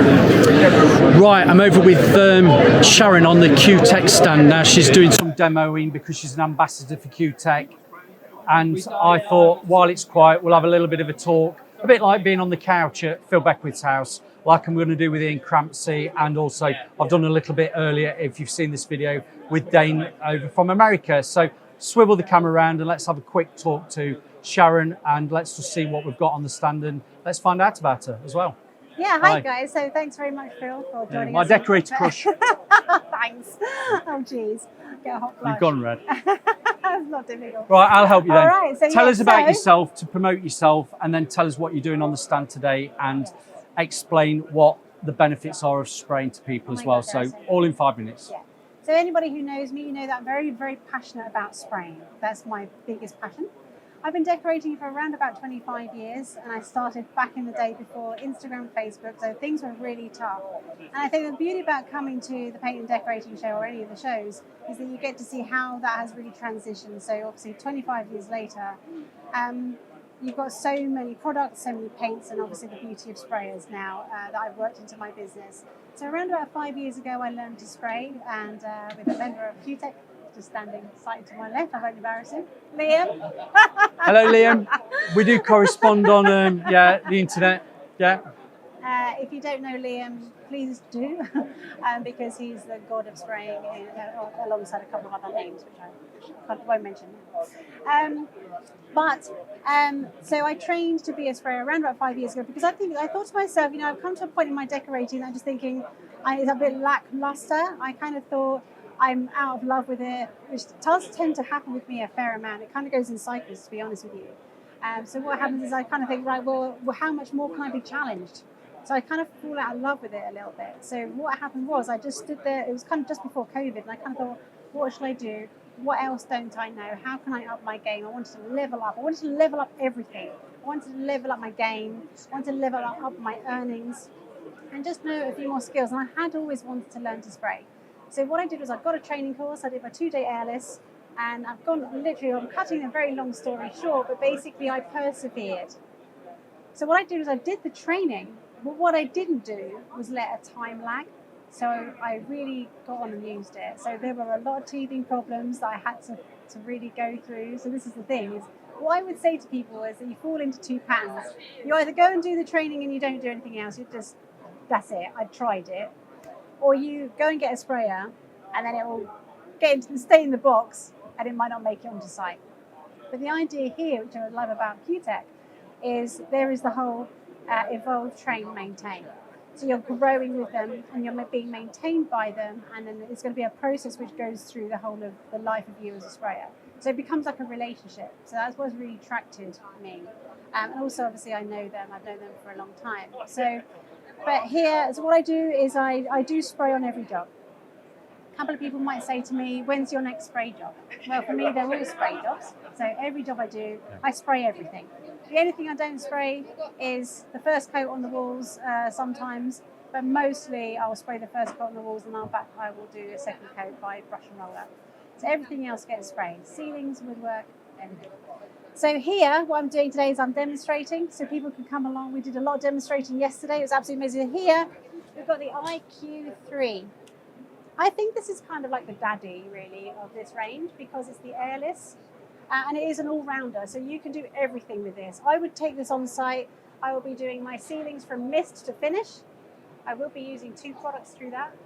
Right, I'm over with Sharon on the Q-Tech stand now. She's doing some demoing because she's an ambassador for Q-Tech. And I thought, while it's quiet, we'll have a little bit of a talk, a bit like being on the couch at Phil Beckwith's house, like I'm going to do with Ian Crampsey. And also, I've done a little bit earlier, if you've seen this video, with Dane over from America. So swivel the camera around and let's have a quick talk to Sharon, and let's just see what we've got on the stand, and let's find out about her as well. Yeah, hi guys. So thanks very much, Phil, for joining us. My decorator crush. Thanks. Oh, geez. Get a hot flush. You've gone red. That's not difficult. Right, I'll help you then. All right, so tell us about yourself, to promote yourself, and then tell us what you're doing on the stand today, and explain what the benefits are of spraying to people as well. So all in 5 minutes. Yeah. So anybody who knows me, you know that I'm very, very passionate about spraying. That's my biggest passion. I've been decorating for around about 25 years, and I started back in the day before Instagram, Facebook, so things were really tough. And I think the beauty about coming to the Paint and Decorating Show or any of the shows is that you get to see how that has really transitioned. So obviously 25 years later, you've got so many products, so many paints, and obviously the beauty of sprayers now that I've worked into my business. So around about 5 years ago, I learned to spray, and with a member of Q-Tech, just standing slightly to my left, I won't embarrass him, Liam. Hello, Liam. We do correspond on the internet. Yeah. If you don't know Liam, please do, because he's the god of spraying alongside a couple of other names, which I won't mention. So I trained to be a sprayer around about 5 years ago, because I thought to myself, you know, I've come to a point in my decorating that I'm just thinking it's a bit lackluster. I kind of thought I'm out of love with it, which does tend to happen with me a fair amount. It kind of goes in cycles, to be honest with you. So what happens is I kind of think, right, well, how much more can I be challenged? So I kind of fall out of love with it a little bit. So what happened was I just stood there, it was kind of just before COVID, and I kind of thought, what should I do? What else don't I know? How can I up my game? I wanted to level up. I wanted to level up everything. I wanted to level up my game. I wanted to level up my earnings and just know a few more skills. And I had always wanted to learn to spray. So what I did was I got a training course. I did my 2-day airless, and I'm cutting a very long story short, but basically I persevered. So what I did was I did the training, but what I didn't do was let a time lag. So I really got on and used it. So there were a lot of teething problems that I had to really go through. So this is the thing, is what I would say to people is that you fall into two patterns. You either go and do the training and you don't do anything else. You just, that's it, I tried it. Or you go and get a sprayer, and then it will stay in the box, and it might not make it onto site. But the idea here, which I love about Q-Tech, is there is the whole evolve, train, maintain. So you're growing with them, and you're being maintained by them, and then it's going to be a process which goes through the whole of the life of you as a sprayer. So it becomes like a relationship. So that's what's really attracted me. And also, obviously, I know them. I've known them for a long time. But here, so what I do is I do spray on every job. A couple of people might say to me, when's your next spray job? Well, for me, they're all spray jobs. So every job I do, I spray everything. The only thing I don't spray is the first coat on the walls sometimes, but mostly I'll spray the first coat on the walls, and I will do a second coat by brush and roller. So everything else gets sprayed. Ceilings, woodwork, everything. So here, what I'm doing today is I'm demonstrating, so people can come along. We did a lot of demonstrating yesterday. It was absolutely amazing. Here, we've got the IQ3. I think this is kind of like the daddy, really, of this range, because it's the airless, and it is an all-rounder, so you can do everything with this. I would take this on site. I will be doing my ceilings from mist to finish. I will be using 2 products through that.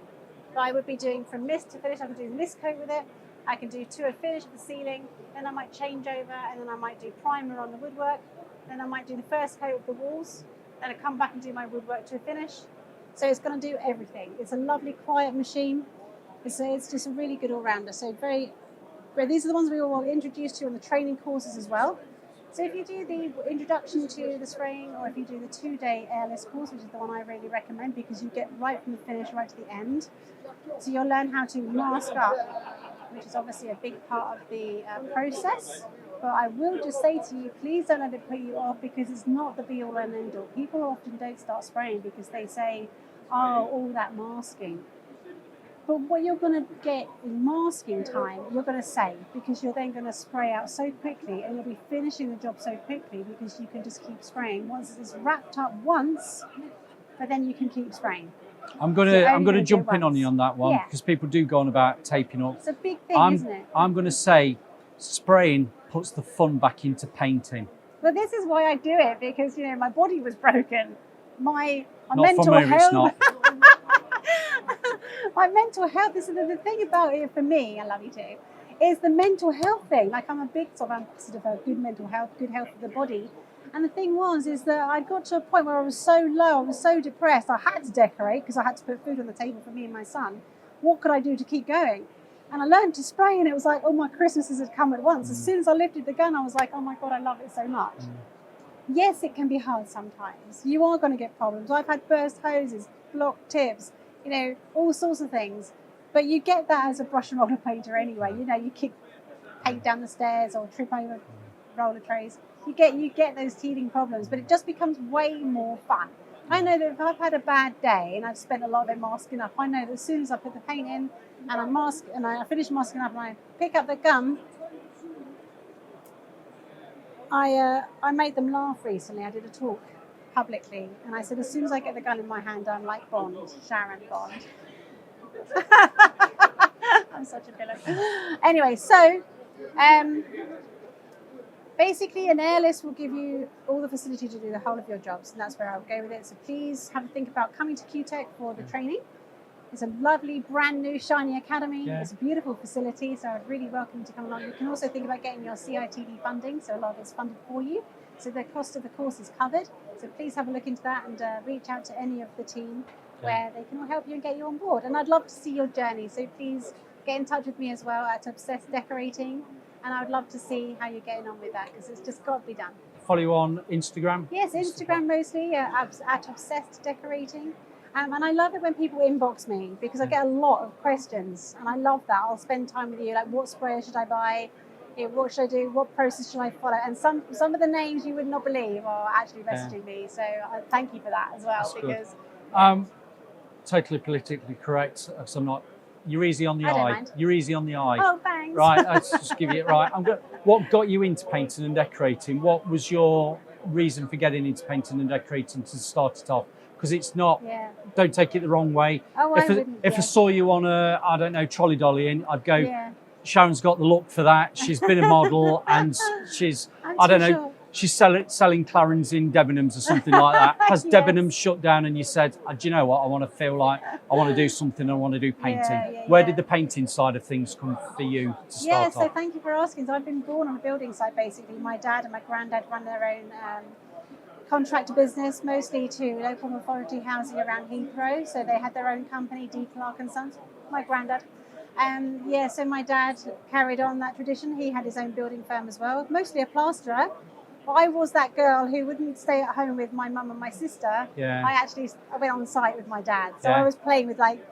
But I would be doing from mist to finish. I could do mist coat with it. I can do to a finish of the ceiling, then I might change over, and then I might do primer on the woodwork, then I might do the first coat of the walls, then I come back and do my woodwork to a finish. So it's going to do everything. It's a lovely, quiet machine. It's just a really good all-rounder. So these are the ones we will introduce to on the training courses as well. So if you do the introduction to the spraying, or if you do the 2-day airless course, which is the one I really recommend, because you get right from the finish right to the end. So you'll learn how to mask up, which is obviously a big part of the process. But I will just say to you, please don't let it put you off, because it's not the be all and end all. People often don't start spraying because they say, oh, all that masking. But what you're going to get in masking time, you're going to save, because you're then going to spray out so quickly, and you'll be finishing the job so quickly because you can just keep spraying. Once it's wrapped up once, but then you can keep spraying. I'm So you gonna only jump do it in on you once. on that one Yeah. because people do go on about taping up. It's a big thing, isn't it? I'm gonna say spraying puts the fun back into painting. But this is why I do it, because my body was broken. My Not mental for me, it's health. not. My mental health. This is the thing about it for me. I love you too. Is the mental health thing. Like, I'm a big sort of ambassador for good mental health, good health of the body. And the thing is that I got to a point where I was so low, I was so depressed. I had to decorate because I had to put food on the table for me and my son. What could I do to keep going? And I learned to spray, and it was like, oh, my Christmases had come at once. As soon as I lifted the gun, I was like, oh my God, I love it so much. Yes, it can be hard sometimes. You are going to get problems. I've had burst hoses, blocked tips, all sorts of things. But you get that as a brush and roller painter anyway. You kick paint down the stairs or trip over roller trays. You get those teething problems, but it just becomes way more fun. I know that if I've had a bad day and I've spent a lot of it masking up, I know that as soon as I put the paint in and I finish masking up and I pick up the gum, I made them laugh recently. I did a talk publicly, and I said, as soon as I get the gun in my hand, I'm like Bond, Sharon Bond. I'm such a villain. Anyway, so basically an airless will give you all the facility to do the whole of your jobs, and that's where I'll go with it. So please have a think about coming to QTech for the training. It's a lovely, brand new, shiny academy. Yeah. It's a beautiful facility, so I'd really welcome you to come along. You can also think about getting your CITD funding, so a lot of it's funded for you. So the cost of the course is covered. So please have a look into that and reach out to any of the team where they can all help you and get you on board. And I'd love to see your journey, so please get in touch with me as well at Obsessed Decorating. And I would love to see how you're getting on with that, because it's just got to be done. Follow you on Instagram? Yes, Instagram mostly, at Obsessed Decorating. And I love it when people inbox me, because I get a lot of questions, and I love that. I'll spend time with you, like, what sprayer should I buy? What should I do? What process should I follow? And some of the names you would not believe are actually messaging me. So thank you for that as well. That's because good. Totally politically correct, because I'm not. You're easy on the I don't eye. mind. You're easy on the eye. Oh, thanks. Right, let's just give you it right. What got you into painting and decorating? What was your reason for getting into painting and decorating to start it off? Because it's not. Yeah. Don't take it the wrong way. Oh, If I saw you on I don't know, trolley dollying, I'd go. Yeah. Sharon's got the look for that. She's been a model, and she's. I don't know. Sure. She's selling Clarins in Debenhams or something like that. Has Yes. Debenhams shut down and you said, do you know what, I want to feel like I want to do something, I want to do painting. Yeah, Where yeah. did the painting side of things come for you to start Yeah, off? so thank you for asking. So I've been born on a building site, basically. My dad and my granddad run their own contractor business, mostly to local authority housing around Heathrow. So they had their own company, D. Clark and Sons, my granddad. So my dad carried on that tradition. He had his own building firm as well, mostly a plasterer. But I was that girl who wouldn't stay at home with my mum and my sister. Yeah. I went on site with my dad. So Yeah. I was playing with like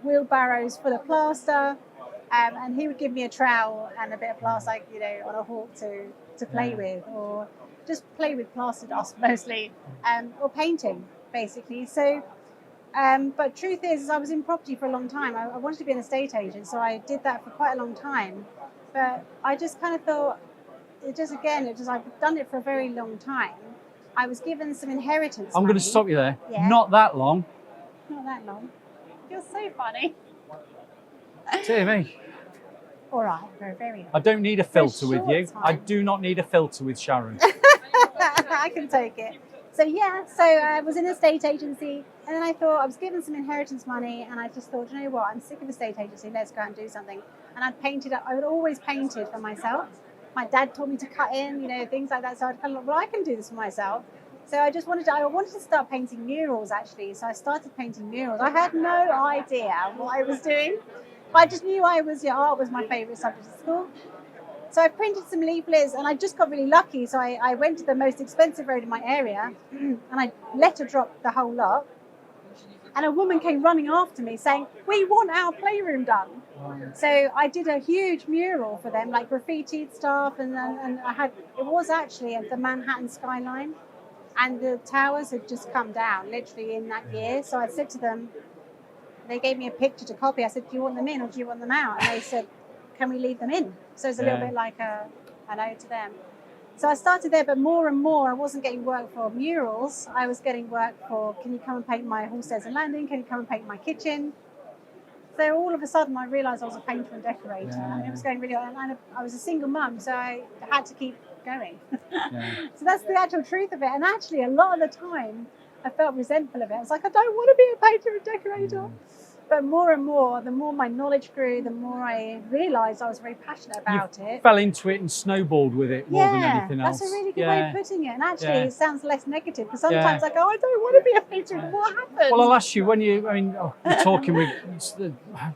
wheelbarrows full of plaster, and he would give me a trowel and a bit of plaster, like, on a hawk to play with, or just play with plaster dust mostly, or painting basically. So, but truth is I was in property for a long time. I wanted to be an estate agent, so I did that for quite a long time. But I just kind of thought, I've done it for a very long time. I was given some inheritance I'm money. going to stop you there. Yeah. Not that long. Not that long. You're so funny. Dear me. All right, very, very. I don't need a filter with short you. time. I do not need a filter with Sharon. I can take it. So I was in a estate agency, and then I thought I was given some inheritance money, and I just thought, you know what, I'm sick of estate agency. Let's go out and do something. And I would always painted for myself. My dad taught me to cut in, things like that. So I'd kind of, I can do this for myself. So I wanted to start painting murals actually. So I started painting murals. I had no idea what I was doing, but I just knew art was my favourite subject at school. So I printed some leaflets, and I just got really lucky. So I went to the most expensive road in my area, and I letter dropped the whole lot. And a woman came running after me saying, "We want our playroom done." So I did a huge mural for them, like graffitied stuff, and it was actually at the Manhattan skyline, and the towers had just come down literally in that year. So I said to them, they gave me a picture to copy. I said, "Do you want them in or do you want them out?" And they said, "Can we leave them in?" So it's a little bit like an ode to them. So I started there, but more and more, I wasn't getting work for murals. I was getting work for, can you come and paint my hall stairs and landing? Can you come and paint my kitchen? So all of a sudden, I realised I was a painter and decorator, and it was going really well. And I was a single mum, so I had to keep going. So that's the actual truth of it. And actually, a lot of the time, I felt resentful of it. I was like, I don't want to be a painter and decorator. But more and more, the more my knowledge grew, the more I realised I was very passionate about it. Fell into it and snowballed with it more than anything else. That's a really good way of putting it. And actually, it sounds less negative, because sometimes I go, I don't want to be a painter. What happens? Well, I'll ask you, when you, we're talking with the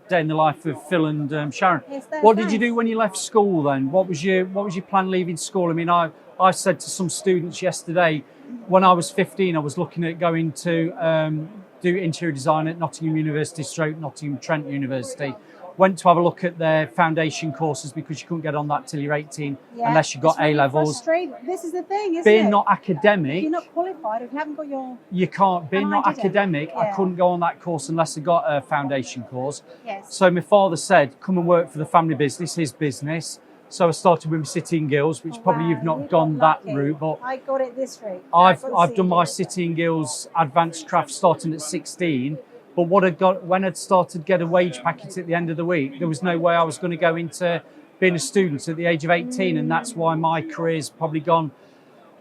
day in the life of Phil and Sharon. Yes, what did you do when you left school then? What was your plan leaving school? I mean, I said to some students yesterday, when I was 15, I was looking at going to do interior design at Nottingham University / Nottingham Trent University. Went to have a look at their foundation courses, because you couldn't get on that till you're 18 unless you got really A-levels. This is the thing, isn't Being it? not academic, If you're not qualified, if you haven't got your... you can't. Being And not I didn't. academic, I couldn't go on that course unless I got a foundation course. Yes. So my father said, come and work for the family business, his business. So I started with my City and Guilds, which probably you've not gone that route, but I got it this route. I've done my City and Guilds advanced craft starting at 16. But what I got when I'd started to get a wage packet at the end of the week, there was no way I was going to go into being a student at the age of 18, and that's why my career's probably gone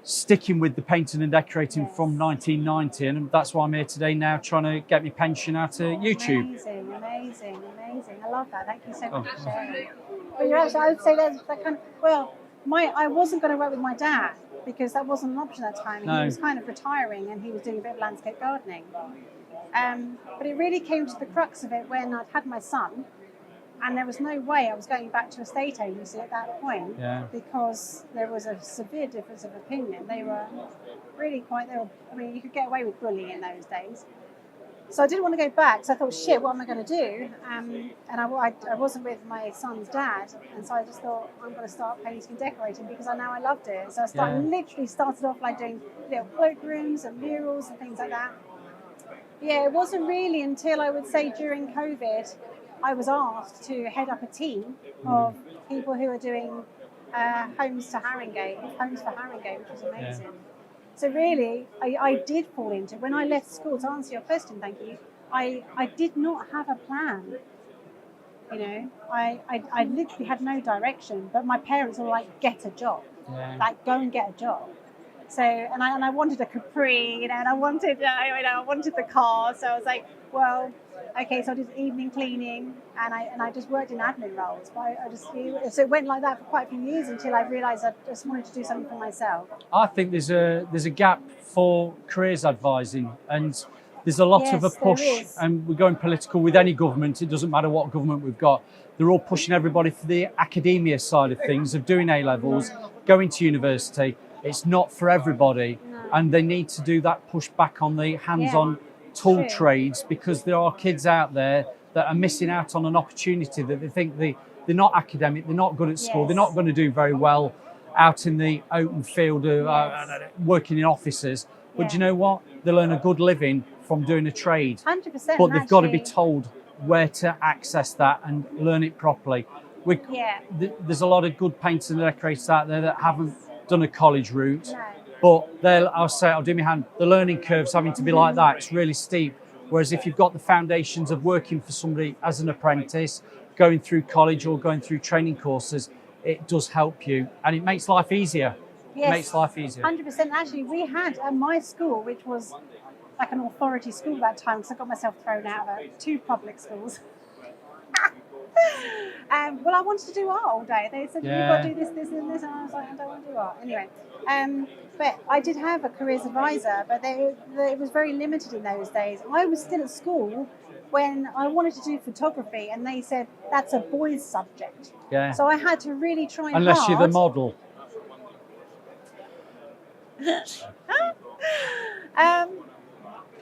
sticking with the painting and decorating from 1990, and that's why I'm here today now, trying to get my pension out of YouTube. Amazing. I love that. Thank you so much for sharing. But you're actually, I would say that kind of, well, I wasn't going to work with my dad, because that wasn't an option at the time. No. He was kind of retiring, and he was doing a bit of landscape gardening. But it really came to the crux of it when I'd had my son, and there was no way I was going back to a estate agency at that point, because there was a severe difference of opinion. They were really you could get away with bullying in those days. So I didn't want to go back, so I thought, shit, what am I going to do? And I wasn't with my son's dad, and so I just thought, I'm going to start painting and decorating, because I loved it. So I literally started off like doing little cloakrooms and murals and things like that. Yeah, it wasn't really until I would say during COVID, I was asked to head up a team of people who are doing homes for Haringey, which was amazing. So really, I did fall into it. When I left school, to answer your question, thank you, I did not have a plan. You know, I literally had no direction, but my parents were like, get a job, like go and get a job. So, and I wanted a Capri, and I wanted, I wanted the car. So I was like, well, okay. So I did evening cleaning, and I just worked in admin roles. But so it went like that for quite a few years until I realised I just wanted to do something for myself. I think there's a gap for careers advising, and there's a lot of a push. And we're going political with any government. It doesn't matter what government we've got. They're all pushing everybody for the academia side of things, of doing A-levels, going to university. It's not for everybody, and they need to do that push back on the hands-on tool trades, because there are kids out there that are missing out on an opportunity that they think they're not academic, they're not good at school, they're not going to do very well out in the open field of working in offices. But do you know what? They'll earn a good living from doing a trade. 100%. But they've got to be told where to access that and learn it properly. There's a lot of good painters and decorators out there that haven't done a college route, but I'll do my hand, the learning curve's having to be like that. It's really steep. Whereas if you've got the foundations of working for somebody as an apprentice, going through college or going through training courses, it does help you, and it makes life easier. It makes life easier. 100%. Actually, we had at my school, which was like an authority school at that time, because I got myself thrown out of 2 public schools. Well, I wanted to do art all day. They said, you've got to do this, and this, and I was like, I don't want to do art. Anyway, but I did have a careers advisor, but it was very limited in those days. I was still at school when I wanted to do photography, and they said, that's a boys' subject. So I had to really try hard. Unless you're the model.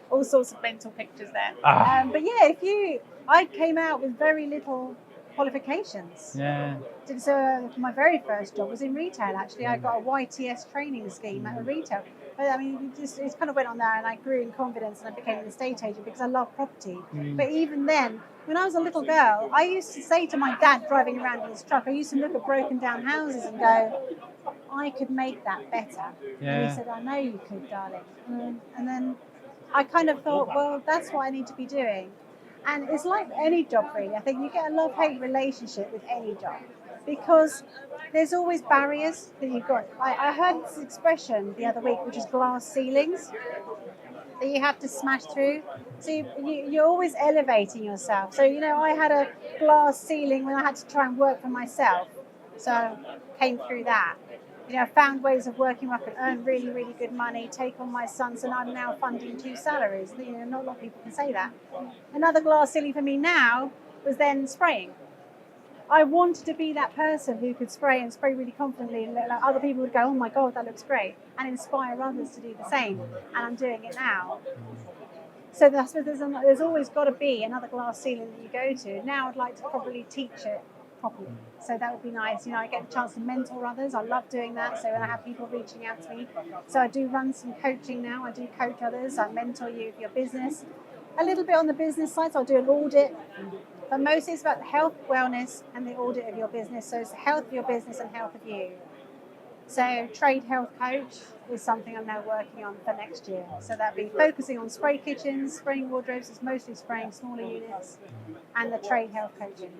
All sorts of mental pictures there. But yeah, I came out with very little qualifications. So my very first job was in retail. Actually, I got a YTS training scheme at a retail. But I mean, it kind of went on there, and I grew in confidence, and I became an estate agent because I love property. But even then, when I was a little girl, I used to say to my dad driving around in his truck, I used to look at broken down houses and go, I could make that better. And he said, I know you could, darling. And then I kind of thought, well, that's what I need to be doing. And it's like any job, really. I think you get a love-hate relationship with any job because there's always barriers that you've got. I heard this expression the other week, which is glass ceilings, that you have to smash through. So you're always elevating yourself. So, I had a glass ceiling when I had to try and work for myself. So I came through that. I found ways of working where I could earn really, really good money, take on my sons, and I'm now funding 2 salaries. Not a lot of people can say that. Another glass ceiling for me now was then spraying. I wanted to be that person who could spray and spray really confidently, and like other people would go, oh my God, that looks great, and inspire others to do the same. And I'm doing it now. So there's always got to be another glass ceiling that you go to. Now I'd like to probably teach it properly. So that would be nice. I get the chance to mentor others. I love doing that. So when I have people reaching out to me. So I do run some coaching now. I do coach others. I mentor you for your business. A little bit on the business side. So I'll do an audit. But mostly it's about the health, wellness, and the audit of your business. So it's health of your business and health of you. So trade health coach is something I'm now working on for next year. So that'll be focusing on spray kitchens, spraying wardrobes. It's mostly spraying smaller units, and the trade health coaching.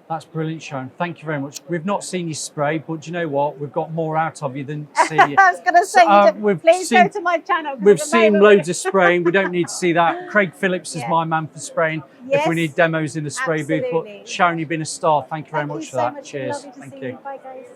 That's brilliant, Sharon. Thank you very much. We've not seen you spray, but do you know what? We've got more out of you than seeing you. I was going to say, please go to my channel. We've seen loads of spraying. We don't need to see that. Craig Phillips is my man for spraying. Yes, if we need demos in the spray booth. But Sharon, you've been a star. Thank you very much for that. Much. Cheers. Lovely to Thank see you. you. Bye, guys.